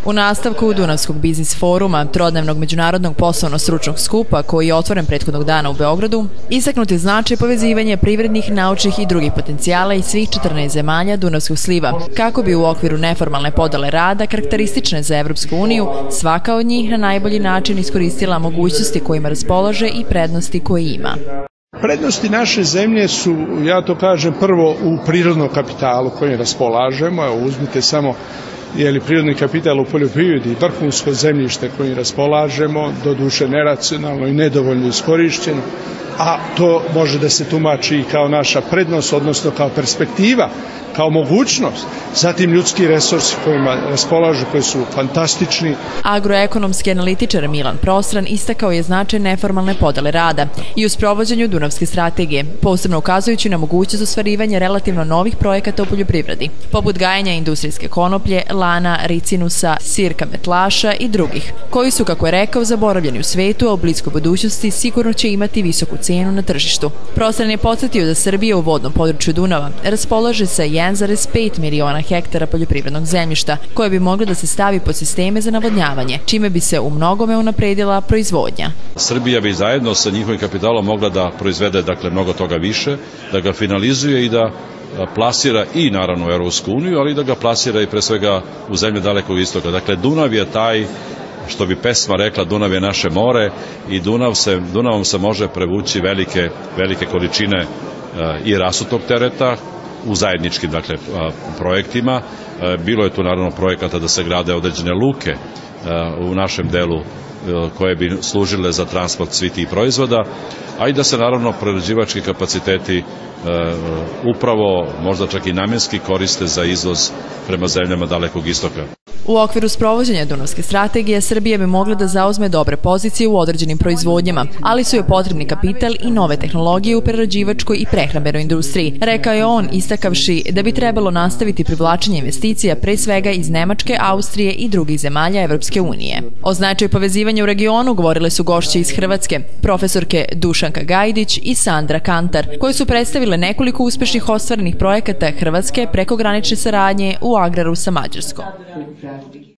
U nastavku Dunavskog biznis foruma, trodnevnog međunarodnog poslovno-stručnog skupa koji je otvoren prethodnog dana u Beogradu, istaknut je značaj povezivanja privrednih, naučnih i drugih potencijala iz svih 14 zemalja Dunavskog sliva, kako bi u okviru neformalne podele rada karakteristične za Evropsku uniju, svaka od njih na najbolji način iskoristila mogućnosti kojima raspolaže i prednosti koje ima. Prednosti naše zemlje su, ja to kažem, prvo u prirodnom kapitalu kojim raspolažemo. Evo, uzmite samo prirodni kapital u poljoprivredi, vrhunsko zemljište kojim raspolažemo, doduše neracionalno i nedovoljno iskorišćeno, a to može da se tumači i kao naša prednost, odnosno kao perspektiva, kao mogućnost. Zatim ljudski resursi kojima raspolažu, koji su fantastični. Agroekonomski analitičar Milan Prostran istakao je značaj neformalne podele rada i u sprovođenju Dunavske strategije, posebno ukazujući na mogućnost ostvarivanja relativno novih projekata u poljoprivredi, poput gajenja industrijske konoplje, lana, ricinusa, sirka metlaša i drugih, koji su, kako je rekao, zaboravljeni u svetu, a u bliskoj budućnosti sigurno će imati visoku cenu na tržištu. Prostran je podsjetio da Srbija u vodnom području Dunava raspolaže sa 1,5 miliona hektara poljoprivrednog zemljišta, koje bi moglo da se stavi pod sisteme za navodnjavanje, čime bi se u mnogome unapredila proizvodnja. Srbija bi zajedno sa njihovim kapitalom mogla da proizvede mnogo toga više, da ga finalizuje i da plasira i naravno u Evropsku uniju, ali da ga plasira i pre svega u zemlje Dalekog istoka. Dakle, Dunav je taj, što bi pesma rekla, Dunav je naše more i Dunavom se može prevući velike količine i rasutog tereta u zajedničkim projektima. Bilo je tu naravno projekata da se grade određene luke u našem delu koje bi služile za transport svih tih proizvoda, a i da se naravno prerađivački kapaciteti upravo možda čak i namenski koriste za izvoz prema zemljama Dalekog istoka. U okviru sprovođenja Dunavske strategije Srbija bi mogla da zauzme dobre pozicije u određenim proizvodnjama, ali su joj potrebni kapital i nove tehnologije u prerađivačkoj i prehrambenoj industriji, rekao je on, istakavši da bi trebalo nastaviti privlačenje investicija pre svega iz Nemačke, Austrije i drugih zemalja Evropske unije. O značaju povezivanja u regionu govorile su gošće iz Hrvatske, profesorke Dušanka Gajdić i Sandra Kantar, koje su predstavile nekoliko uspešnih ostvarenih projekata Hrvatske prekogranične saradnje u agraru sa Mađarskom.